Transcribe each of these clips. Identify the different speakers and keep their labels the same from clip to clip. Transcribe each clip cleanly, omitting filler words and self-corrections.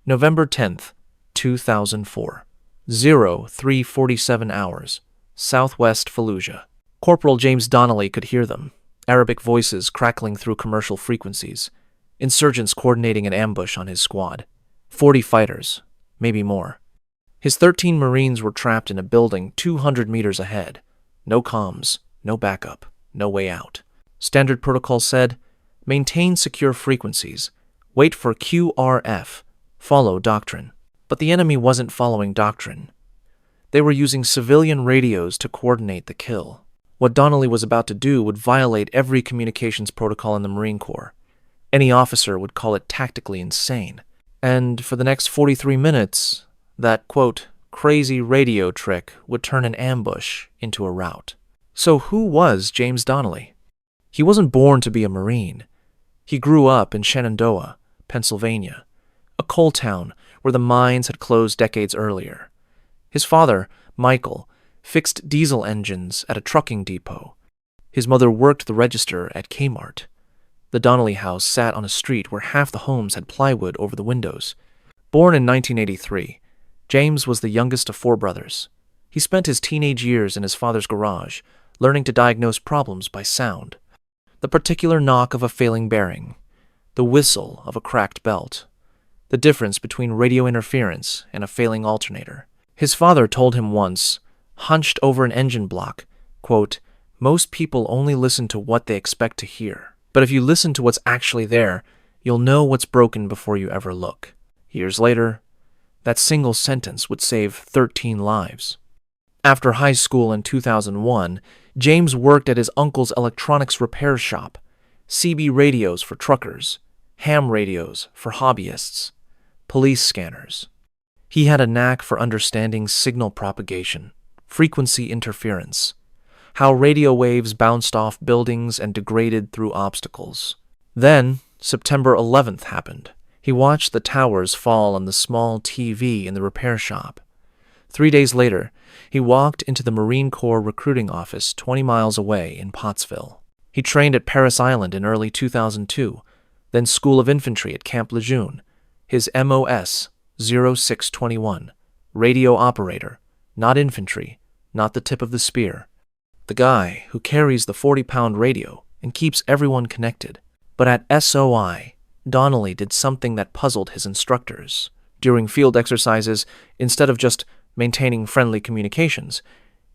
Speaker 1: November 10th, 2004. 03:47 hours. Southwest Fallujah. Corporal James Donnelly could hear them, Arabic voices crackling through commercial frequencies, insurgents coordinating an ambush on his squad. 40 fighters, maybe more. His 13 Marines were trapped in a building 200 meters ahead. No comms, no backup, no way out. Standard protocol said, maintain secure frequencies, wait for QRF, follow doctrine. But the enemy wasn't following doctrine. They were using civilian radios to coordinate the kill. What Donnelly was about to do would violate every communications protocol in the Marine Corps. Any officer would call it tactically insane. And for the next 43 minutes, that, quote, crazy radio trick would turn an ambush into a rout. So who was James Donnelly? He wasn't born to be a Marine. He grew up in Shenandoah, Pennsylvania, a coal town where the mines had closed decades earlier. His father, Michael, fixed diesel engines at a trucking depot. His mother worked the register at Kmart. The Donnelly house sat on a street where half the homes had plywood over the windows. Born in 1983, James was the youngest of 4 brothers. He spent his teenage years in his father's garage, learning to diagnose problems by sound. The particular knock of a failing bearing, the whistle of a cracked belt, the difference between radio interference and a failing alternator. His father told him once, hunched over an engine block, quote, most people only listen to what they expect to hear. But if you listen to what's actually there, you'll know what's broken before you ever look. Years later, that single sentence would save 13 lives. After high school in 2001, James worked at his uncle's electronics repair shop, CB radios for truckers, ham radios for hobbyists, police scanners. He had a knack for understanding signal propagation, frequency interference, how radio waves bounced off buildings and degraded through obstacles. Then, September 11th happened. He watched the towers fall on the small TV in the repair shop. 3 days later, he walked into the Marine Corps recruiting office 20 miles away in Pottsville. He trained at Parris Island in early 2002, then School of Infantry at Camp Lejeune. His MOS, 0621, radio operator, not infantry, not the tip of the spear. The guy who carries the 40-pound radio and keeps everyone connected. But at SOI, Donnelly did something that puzzled his instructors. During field exercises, instead of just maintaining friendly communications,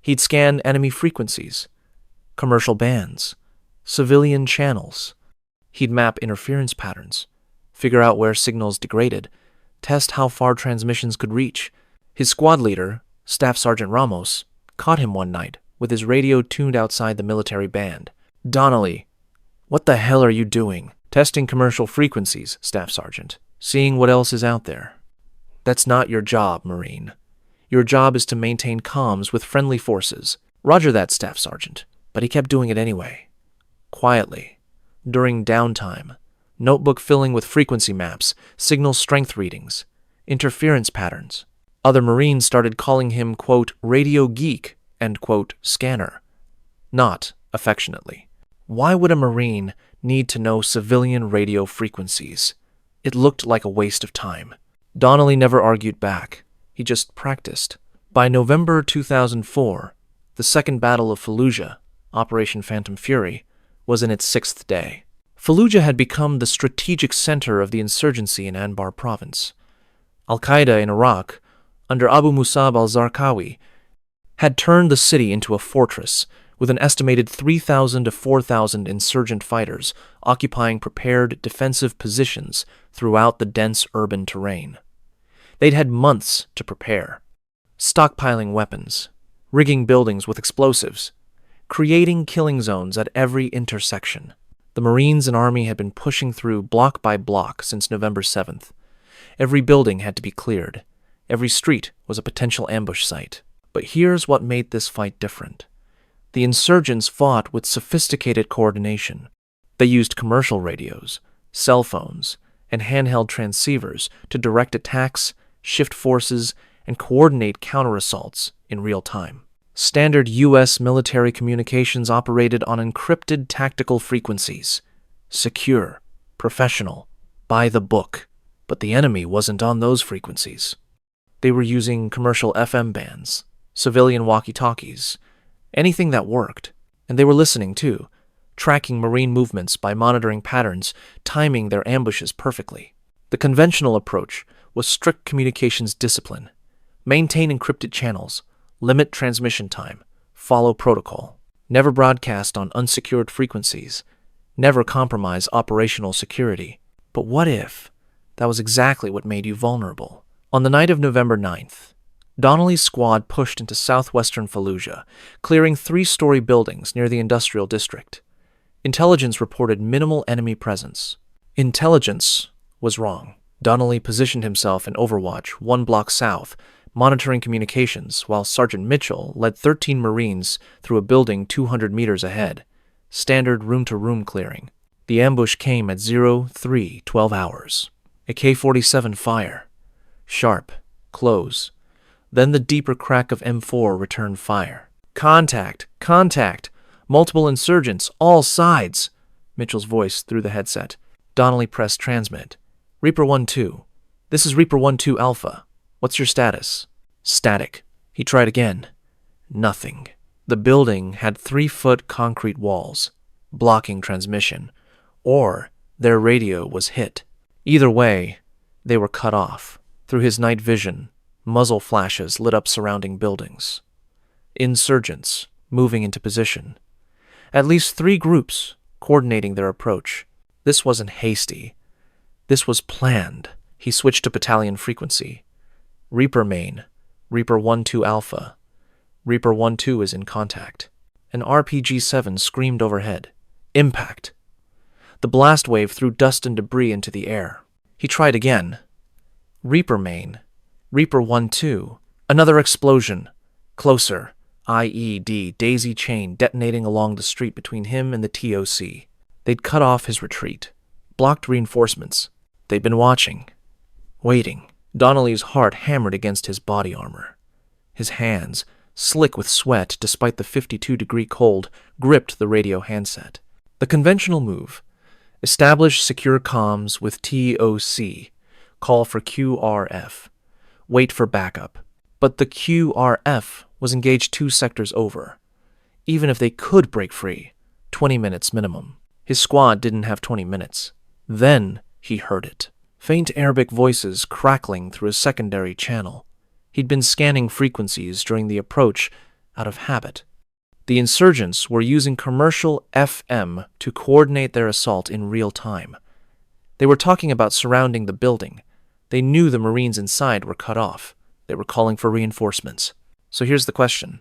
Speaker 1: he'd scan enemy frequencies, commercial bands, civilian channels. He'd map interference patterns, figure out where signals degraded, test how far transmissions could reach. His squad leader, Staff Sergeant Ramos, caught him one night with his radio tuned outside the military band. Donnelly, what the hell are you doing? Testing commercial frequencies, Staff Sergeant. Seeing what else is out there. That's not your job, Marine. Your job is to maintain comms with friendly forces. Roger that, Staff Sergeant. But he kept doing it anyway. Quietly. During downtime. Notebook filling with frequency maps, signal strength readings, interference patterns. Other Marines started calling him, quote, radio geek and, quote, scanner. Not affectionately. Why would a Marine need to know civilian radio frequencies? It looked like a waste of time. Donnelly never argued back. He just practiced. By November 2004, the Second Battle of Fallujah, Operation Phantom Fury, was in its 6th day. Fallujah had become the strategic center of the insurgency in Anbar province. Al-Qaeda in Iraq, under Abu Musab al-Zarqawi, had turned the city into a fortress with an estimated 3,000 to 4,000 insurgent fighters occupying prepared defensive positions throughout the dense urban terrain. They'd had months to prepare, stockpiling weapons, rigging buildings with explosives, creating killing zones at every intersection. The Marines and Army had been pushing through block by block since November 7th. Every building had to be cleared. Every street was a potential ambush site. But here's what made this fight different. The insurgents fought with sophisticated coordination. They used commercial radios, cell phones, and handheld transceivers to direct attacks, shift forces, and coordinate counter-assaults in real time. Standard U.S. military communications operated on encrypted tactical frequencies. Secure, professional, by the book. But the enemy wasn't on those frequencies. They were using commercial FM bands, civilian walkie-talkies, anything that worked. And they were listening too, tracking Marine movements by monitoring patterns, timing their ambushes perfectly. The conventional approach was strict communications discipline. Maintain encrypted channels, limit transmission time, follow protocol. Never broadcast on unsecured frequencies. Never compromise operational security. But what if that was exactly what made you vulnerable? On the night of November 9th, Donnelly's squad pushed into southwestern Fallujah, clearing 3-story buildings near the industrial district. Intelligence reported minimal enemy presence. Intelligence was wrong. Donnelly positioned himself in Overwatch 1 block south, monitoring communications, while Sergeant Mitchell led 13 Marines through a building 200 meters ahead. Standard room-to-room clearing. The ambush came at 03:12 hours. A K-47 fire. Sharp. Close. Then the deeper crack of M4 return fire. Contact! Contact! Multiple insurgents, all sides! Mitchell's voice through the headset. Donnelly pressed transmit. Reaper 1-2. This is Reaper 1-2 Alpha. What's your status? Static. He tried again. Nothing. The building had 3-foot concrete walls, blocking transmission, or their radio was hit. Either way, they were cut off. Through his night vision, muzzle flashes lit up surrounding buildings. Insurgents moving into position. At least 3 groups coordinating their approach. This wasn't hasty. This was planned. He switched to battalion frequency. Reaper main, Reaper 1-2 Alpha. Reaper 1-2 is in contact. An RPG-7 screamed overhead. Impact. The blast wave threw dust and debris into the air. He tried again. Reaper main, Reaper 1-2. Another explosion. Closer. IED daisy chain detonating along the street between him and the TOC. They'd cut off his retreat. Blocked reinforcements. They'd been watching. Waiting. Donnelly's heart hammered against his body armor. His hands, slick with sweat despite the 52-degree cold, gripped the radio handset. The conventional move. Establish secure comms with TOC. Call for QRF. Wait for backup. But the QRF was engaged 2 sectors over. Even if they could break free, 20 minutes minimum. His squad didn't have 20 minutes. Then he heard it. Faint Arabic voices crackling through a secondary channel. He'd been scanning frequencies during the approach out of habit. The insurgents were using commercial FM to coordinate their assault in real time. They were talking about surrounding the building. They knew the Marines inside were cut off. They were calling for reinforcements. So here's the question.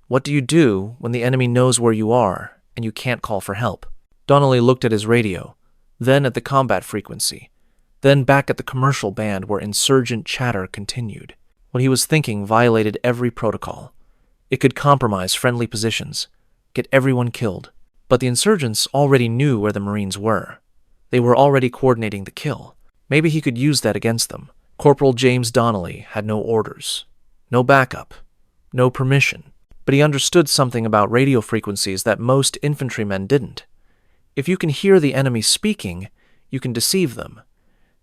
Speaker 1: What do you do when the enemy knows where you are and you can't call for help? Donnelly looked at his radio, then at the combat frequency, then back at the commercial band where insurgent chatter continued. What he was thinking violated every protocol. It could compromise friendly positions, get everyone killed. But the insurgents already knew where the Marines were. They were already coordinating the kill. Maybe he could use that against them. Corporal James Donnelly had no orders, no backup, no permission. But he understood something about radio frequencies that most infantrymen didn't. If you can hear the enemy speaking, you can deceive them.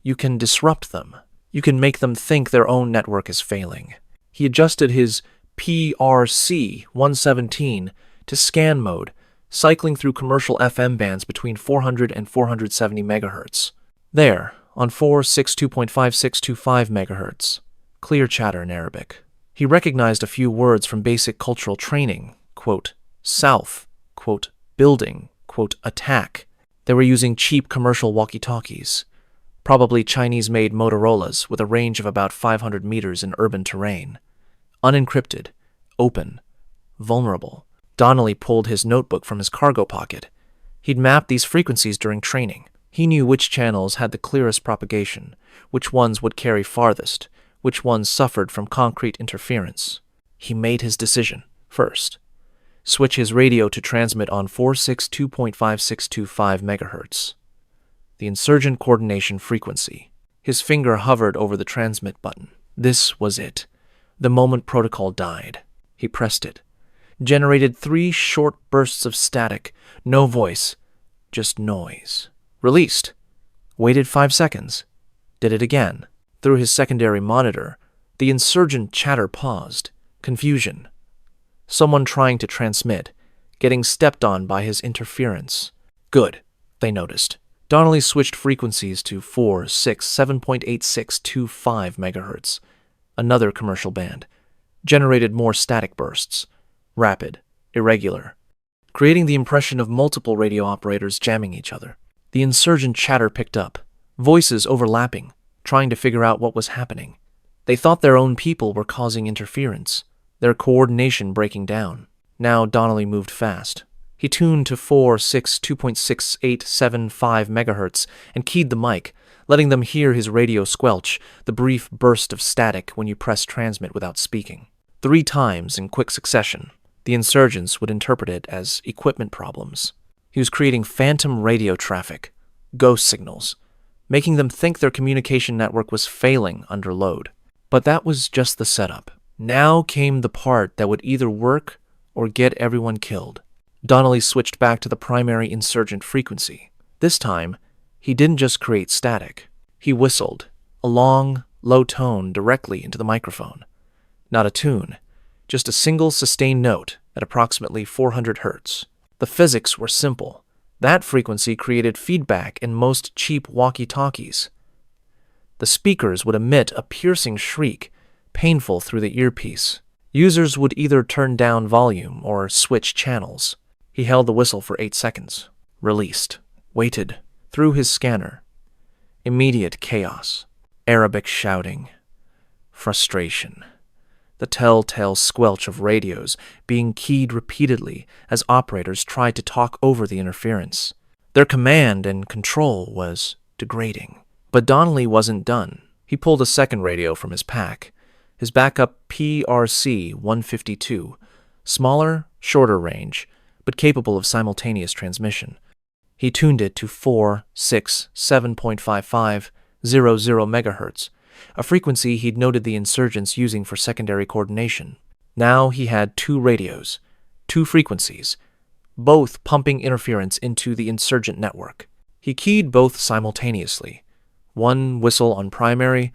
Speaker 1: You can disrupt them. You can make them think their own network is failing. He adjusted his PRC-117 to scan mode, cycling through commercial FM bands between 400 and 470 megahertz. There, on 462.5625 megahertz, clear chatter in Arabic. He recognized a few words from basic cultural training, quote, south, quote, building, quote, attack. They were using cheap commercial walkie-talkies, probably Chinese-made Motorola's with a range of about 500 meters in urban terrain. Unencrypted, open, vulnerable. Donnelly pulled his notebook from his cargo pocket. He'd mapped these frequencies during training. He knew which channels had the clearest propagation, which ones would carry farthest, which ones suffered from concrete interference. He made his decision. First, switch his radio to transmit on 462.5625 megahertz. The insurgent coordination frequency. His finger hovered over the transmit button. This was it. The moment protocol died. He pressed it. Generated 3 short bursts of static. No voice, just noise. Released. Waited 5 seconds. Did it again. Through his secondary monitor, the insurgent chatter paused. Confusion. Someone trying to transmit, getting stepped on by his interference. Good, they noticed. Donnelly switched frequencies to 4, 6, 7.8625 megahertz. Another commercial band. Generated more static bursts. Rapid, irregular, creating the impression of multiple radio operators jamming each other. The insurgent chatter picked up, voices overlapping, trying to figure out what was happening. They thought their own people were causing interference, their coordination breaking down. Now Donnelly moved fast. He tuned to 4, 6, 2.6875 megahertz and keyed the mic, letting them hear his radio squelch, the brief burst of static when you press transmit without speaking. 3 times in quick succession, the insurgents would interpret it as equipment problems. He was creating phantom radio traffic, ghost signals, making them think their communication network was failing under load. But that was just the setup. Now came the part that would either work or get everyone killed. Donnelly switched back to the primary insurgent frequency. This time, he didn't just create static. He whistled, a long, low tone directly into the microphone. Not a tune, just a single sustained note at approximately 400 hertz. The physics were simple. That frequency created feedback in most cheap walkie-talkies. The speakers would emit a piercing shriek, painful through the earpiece. Users would either turn down volume or switch channels. He held the whistle for 8 seconds. Released. Waited. Through his scanner. Immediate chaos. Arabic shouting. Frustration. The telltale squelch of radios being keyed repeatedly as operators tried to talk over the interference. Their command and control was degrading. But Donnelly wasn't done. He pulled a second radio from his pack, his backup PRC-152, smaller, shorter range, but capable of simultaneous transmission. He tuned it to 4, 6, 7.5500 megahertz, a frequency he'd noted the insurgents using for secondary coordination. Now he had 2 radios, 2 frequencies, both pumping interference into the insurgent network. He keyed both simultaneously. One whistle on primary,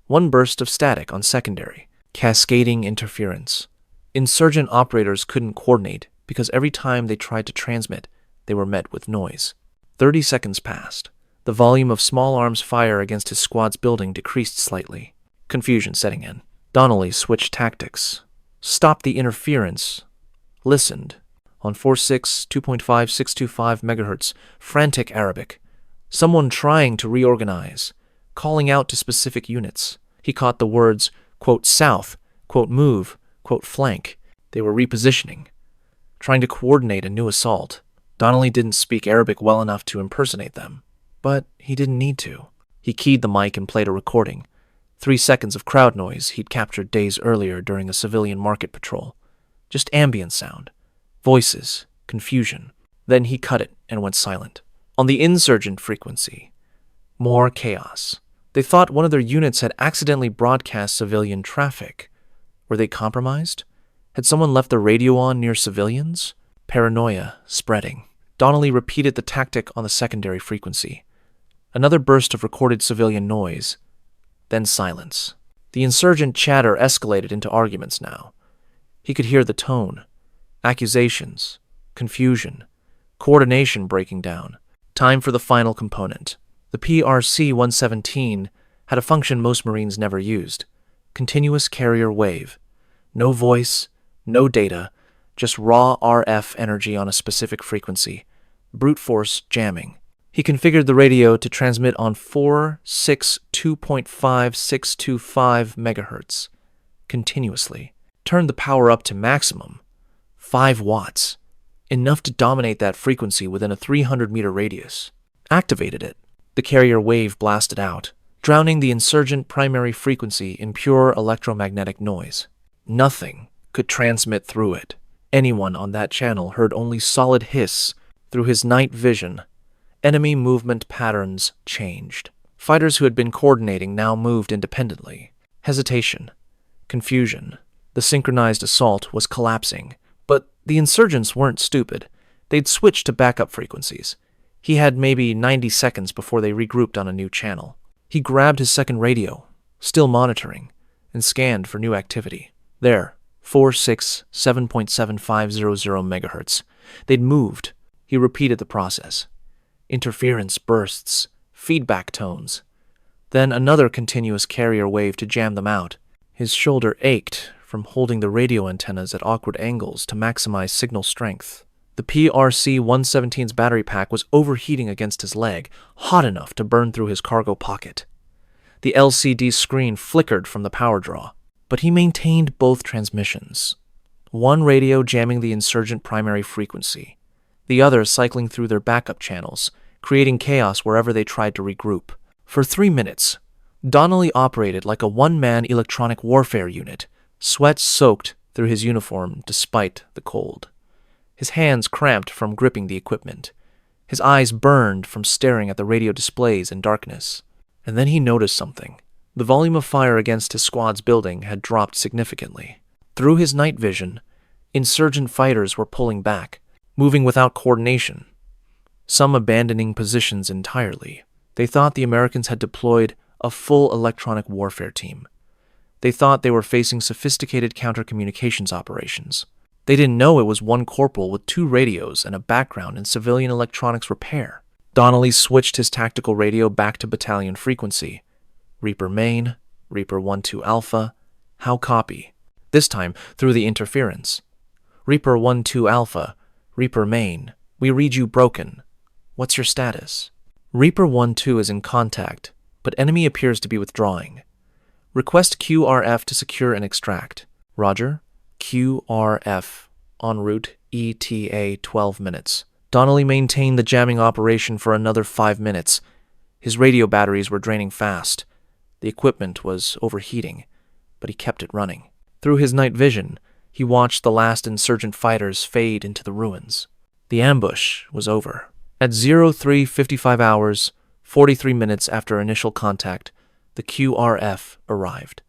Speaker 1: one burst of static on secondary. Cascading interference. Insurgent operators couldn't coordinate because every time they tried to transmit, they were met with noise. 30 seconds passed. The volume of small arms fire against his squad's building decreased slightly. Confusion setting in. Donnelly switched tactics. Stopped the interference. Listened. On 4.6, 2.5625 megahertz, frantic Arabic. Someone trying to reorganize, calling out to specific units. He caught the words, quote, south, quote, move, quote, flank. They were repositioning, trying to coordinate a new assault. Donnelly didn't speak Arabic well enough to impersonate them, but he didn't need to. He keyed the mic and played a recording. 3 seconds of crowd noise he'd captured days earlier during a civilian market patrol. Just ambient sound, voices, confusion. Then he cut it and went silent. On the insurgent frequency, more chaos. They thought one of their units had accidentally broadcast civilian traffic. Were they compromised? Had someone left the radio on near civilians? Paranoia spreading. Donnelly repeated the tactic on the secondary frequency. Another burst of recorded civilian noise. Then silence. The insurgent chatter escalated into arguments now. He could hear the tone. Accusations. Confusion. Coordination breaking down. Time for the final component. The PRC-117 had a function most Marines never used. Continuous carrier wave. No voice, no data, just raw RF energy on a specific frequency. Brute force jamming. He configured the radio to transmit on 4, 6, 2.5625 megahertz. Continuously. Turned the power up to maximum. 5 watts. Enough to dominate that frequency within a 300-meter radius. Activated it. The carrier wave blasted out, drowning the insurgent primary frequency in pure electromagnetic noise. Nothing could transmit through it. Anyone on that channel heard only solid hiss through his night vision. Enemy movement patterns changed. Fighters who had been coordinating now moved independently. Hesitation. Confusion. The synchronized assault was collapsing. But the insurgents weren't stupid. They'd switched to backup frequencies. He had maybe 90 seconds before they regrouped on a new channel. He grabbed his second radio, still monitoring, and scanned for new activity. There, 467.7500 megahertz. They'd moved. He repeated the process. Interference bursts, feedback tones. Then another continuous carrier wave to jam them out. His shoulder ached from holding the radio antennas at awkward angles to maximize signal strength. The PRC-117's battery pack was overheating against his leg, hot enough to burn through his cargo pocket. The LCD screen flickered from the power draw, but he maintained both transmissions. One radio jamming the insurgent primary frequency, the other cycling through their backup channels, creating chaos wherever they tried to regroup. For 3 minutes, Donnelly operated like a one-man electronic warfare unit, sweat soaked through his uniform despite the cold. His hands cramped from gripping the equipment. His eyes burned from staring at the radio displays in darkness. And then he noticed something. The volume of fire against his squad's building had dropped significantly. Through his night vision, insurgent fighters were pulling back, moving without coordination, some abandoning positions entirely. They thought the Americans had deployed a full electronic warfare team. They thought they were facing sophisticated counter-communications operations. They didn't know it was one corporal with 2 radios and a background in civilian electronics repair. Donnelly switched his tactical radio back to battalion frequency. Reaper Main, Reaper 1-2 Alpha, how copy? This time through the interference. Reaper 1-2 Alpha, Reaper Main, we read you broken. What's your status? Reaper 1-2 is in contact, but enemy appears to be withdrawing. Request QRF to secure and extract. Roger. QRF en route ETA 12 minutes. Donnelly maintained the jamming operation for another 5 minutes. His radio batteries were draining fast. The equipment was overheating, but he kept it running. Through his night vision, he watched the last insurgent fighters fade into the ruins. The ambush was over. At 03:55 hours, 43 minutes after initial contact, the QRF arrived.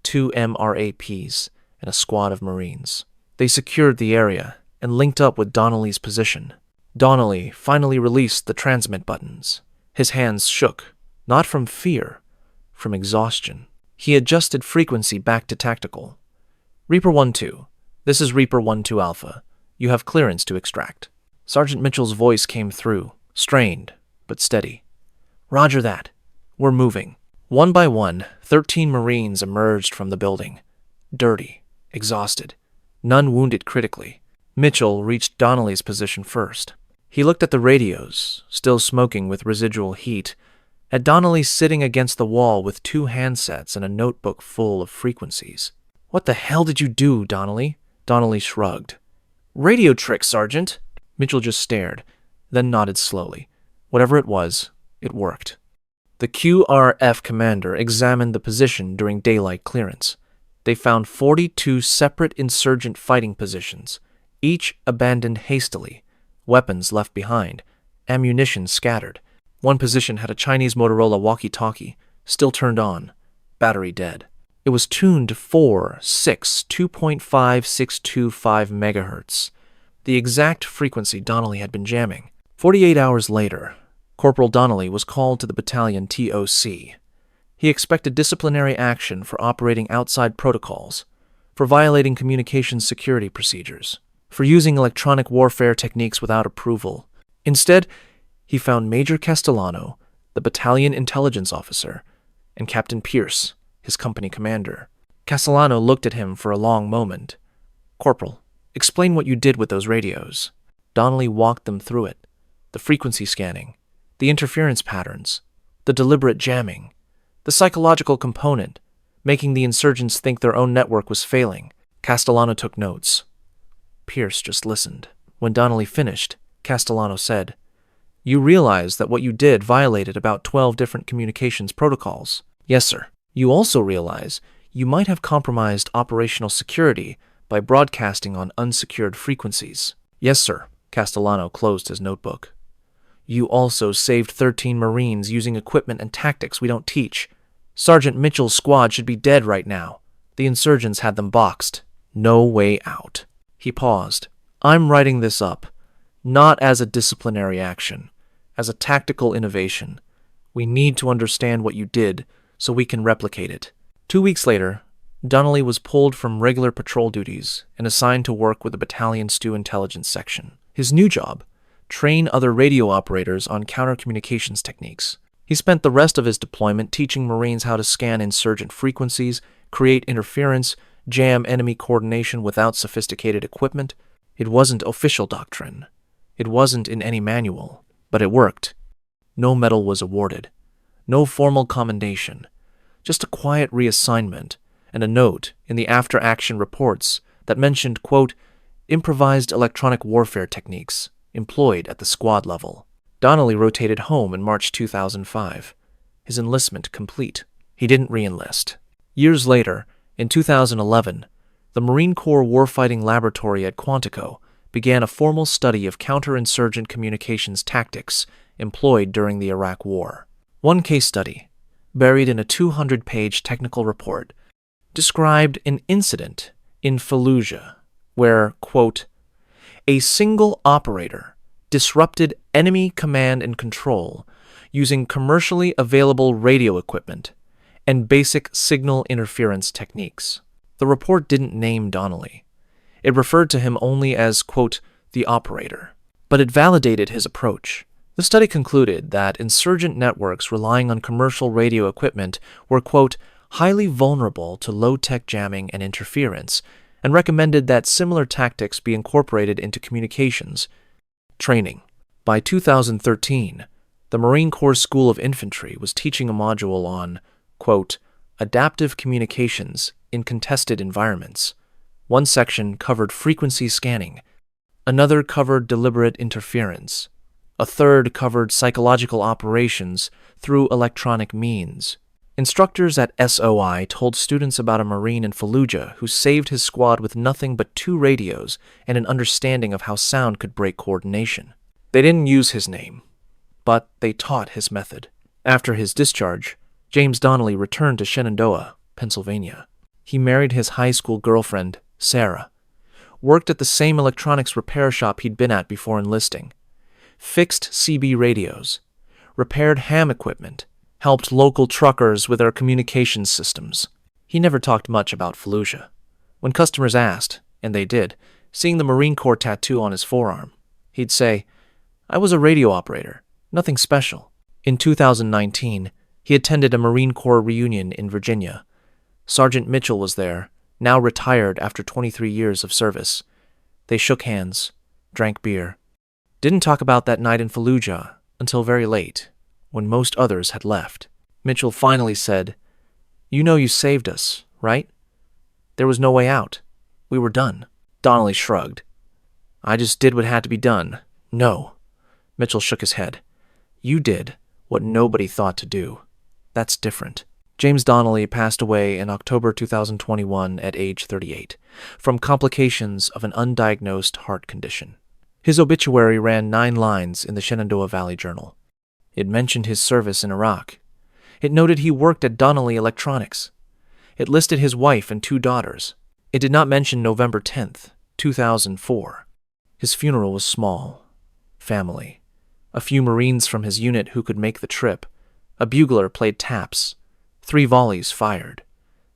Speaker 1: 2 MRAPs and a squad of Marines. They secured the area and linked up with Donnelly's position. Donnelly finally released the transmit buttons. His hands shook, not from fear, from exhaustion. He adjusted frequency back to tactical. Reaper 1-2, this is Reaper 1-2 Alpha. You have clearance to extract. Sergeant Mitchell's voice came through, strained, but steady. Roger that. We're moving. One by one, 13 Marines emerged from the building. Dirty, exhausted, none wounded critically. Mitchell reached Donnelly's position first. He looked at the radios, still smoking with residual heat, at Donnelly sitting against the wall with 2 handsets and a notebook full of frequencies. What the hell did you do, Donnelly? Donnelly shrugged. Radio trick, Sergeant. Mitchell just stared, then nodded slowly. Whatever it was, it worked. The QRF commander examined the position during daylight clearance. They found 42 separate insurgent fighting positions, each abandoned hastily, weapons left behind, ammunition scattered. One position had a Chinese Motorola walkie-talkie, still turned on, battery dead. It was tuned to 2.5625 megahertz, the exact frequency Donnelly had been jamming. 48 hours later, Corporal Donnelly was called to the battalion TOC. He expected disciplinary action for operating outside protocols, for violating communications security procedures, for using electronic warfare techniques without approval. Instead, he found Major Castellano, the battalion intelligence officer, and Captain Pierce, his company commander. Castellano looked at him for a long moment. Corporal, explain what you did with those radios. Donnelly walked them through it. The frequency scanning, the interference patterns, the deliberate jamming, the psychological component, making the insurgents think their own network was failing. Castellano took notes. Pierce just listened. When Donnelly finished, Castellano said, "You realize that what you did violated about 12 different communications protocols." "Yes, sir." "You also realize you might have compromised operational security by broadcasting on unsecured frequencies." "Yes, sir." Castellano closed his notebook. "You also saved 13 Marines using equipment and tactics we don't teach. Sergeant Mitchell's squad should be dead right now. The insurgents had them boxed. No way out." He paused. "I'm writing this up, not as a disciplinary action, as a tactical innovation. We need to understand what you did so we can replicate it. 2 weeks later, Donnelly was pulled from regular patrol duties and assigned to work with the battalion's STU intelligence section. His new job: train other radio operators on counter-communications techniques. He spent the rest of his deployment teaching Marines how to scan insurgent frequencies, create interference, jam enemy coordination without sophisticated equipment. It wasn't official doctrine. It wasn't in any manual, but it worked. No medal was awarded. No formal commendation. Just a quiet reassignment and a note in the after-action reports that mentioned, quote, improvised electronic warfare techniques employed at the squad level. Donnelly rotated home in March 2005, his enlistment complete. He didn't re-enlist. Years later, in 2011, the Marine Corps Warfighting Laboratory at Quantico began a formal study of counterinsurgent communications tactics employed during the Iraq War. One case study, buried in a 200-page technical report, described an incident in Fallujah where, quote, a single operator disrupted enemy command and control using commercially available radio equipment and basic signal interference techniques. The report didn't name Donnelly. It referred to him only as, quote, the operator. But it validated his approach. The study concluded that insurgent networks relying on commercial radio equipment were, quote, highly vulnerable to low-tech jamming and interference, and recommended that similar tactics be incorporated into communications training. By 2013, the Marine Corps School of Infantry was teaching a module on, quote, adaptive communications in contested environments. One section covered frequency scanning, another covered deliberate interference, a third covered psychological operations through electronic means. Instructors at SOI told students about a Marine in Fallujah who saved his squad with nothing but 2 radios and an understanding of how sound could break coordination. They didn't use his name, but they taught his method. After his discharge, James Donnelly returned to Shenandoah, Pennsylvania. He married his high school girlfriend, Sarah, worked at the same electronics repair shop he'd been at before enlisting, fixed CB radios, repaired ham equipment, helped local truckers with their communications systems. He never talked much about Fallujah. When customers asked, and they did, seeing the Marine Corps tattoo on his forearm, he'd say, I was a radio operator, nothing special. In 2019, he attended a Marine Corps reunion in Virginia. Sergeant Mitchell was there, now retired after 23 years of service. They shook hands, drank beer. Didn't talk about that night in Fallujah until very late, when most others had left. Mitchell finally said, you know you saved us, right? There was no way out. We were done. Donnelly shrugged. I just did what had to be done. No. Mitchell shook his head. You did what nobody thought to do. That's different. James Donnelly passed away in October 2021 at age 38 from complications of an undiagnosed heart condition. His obituary ran 9 lines in the Shenandoah Valley Journal. It mentioned his service in Iraq. It noted he worked at Donnelly Electronics. It listed his wife and 2 daughters. It did not mention November 10th, 2004. His funeral was small. Family. A few Marines from his unit who could make the trip. A bugler played taps. 3 volleys fired.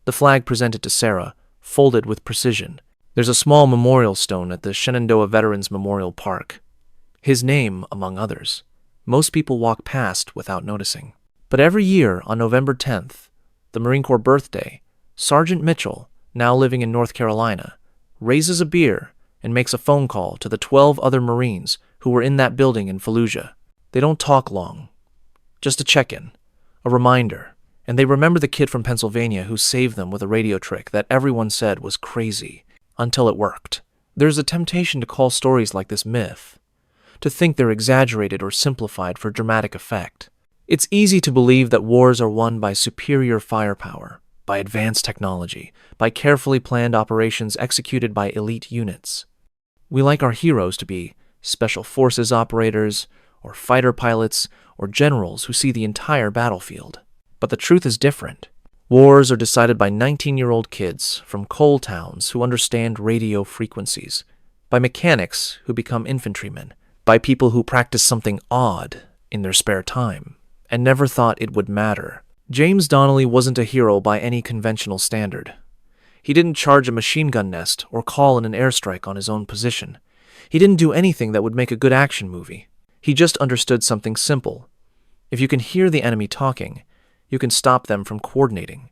Speaker 1: The flag presented to Sarah, folded with precision. There's a small memorial stone at the Shenandoah Veterans Memorial Park. His name, among others. Most people walk past without noticing. But every year on November 10th, the Marine Corps birthday, Sergeant Mitchell, now living in North Carolina, raises a beer and makes a phone call to the 12 other Marines who were in that building in Fallujah. They don't talk long. Just a check-in, a reminder, and they remember the kid from Pennsylvania who saved them with a radio trick that everyone said was crazy, until it worked. There's a temptation to call stories like this myth, to think they're exaggerated or simplified for dramatic effect. It's easy to believe that wars are won by superior firepower, by advanced technology, by carefully planned operations executed by elite units. We like our heroes to be special forces operators, or fighter pilots, or generals who see the entire battlefield. But the truth is different. Wars are decided by 19-year-old kids from coal towns who understand radio frequencies, by mechanics who become infantrymen, by people who practice something odd in their spare time, and never thought it would matter. James Donnelly wasn't a hero by any conventional standard. He didn't charge a machine gun nest or call in an airstrike on his own position. He didn't do anything that would make a good action movie. He just understood something simple. If you can hear the enemy talking, you can stop them from coordinating.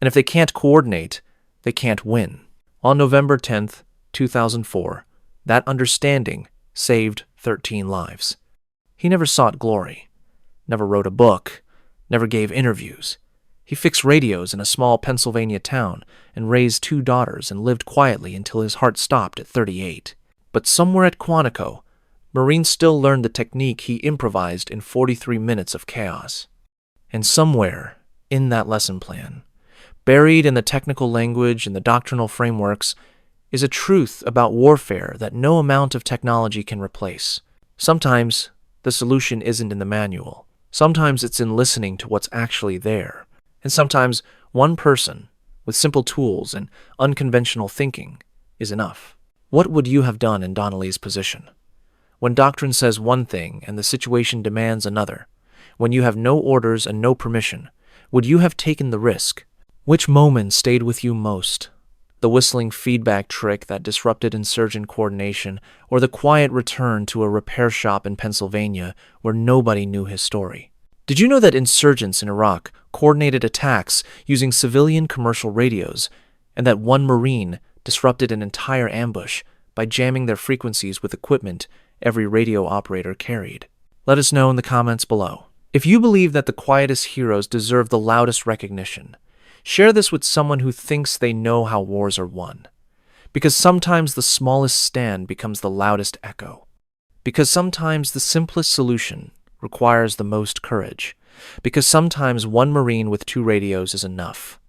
Speaker 1: And if they can't coordinate, they can't win. On November 10th, 2004, that understanding saved 13 lives. He never sought glory, never wrote a book, never gave interviews. He fixed radios in a small Pennsylvania town and raised 2 daughters and lived quietly until his heart stopped at 38. But somewhere at Quantico, Marines still learned the technique he improvised in 43 minutes of chaos. And somewhere in that lesson plan, buried in the technical language and the doctrinal frameworks, is a truth about warfare that no amount of technology can replace. Sometimes the solution isn't in the manual. Sometimes it's in listening to what's actually there. And sometimes one person with simple tools and unconventional thinking is enough. What would you have done in Donnelly's position? When doctrine says one thing and the situation demands another, when you have no orders and no permission, would you have taken the risk? Which moment stayed with you most? The whistling feedback trick that disrupted insurgent coordination, or the quiet return to a repair shop in Pennsylvania where nobody knew his story? Did you know that insurgents in Iraq coordinated attacks using civilian commercial radios, and that one Marine disrupted an entire ambush by jamming their frequencies with equipment every radio operator carried? Let us know in the comments below. If you believe that the quietest heroes deserve the loudest recognition, share this with someone who thinks they know how wars are won. Because sometimes the smallest stand becomes the loudest echo. Because sometimes the simplest solution requires the most courage. Because sometimes one Marine with 2 radios is enough.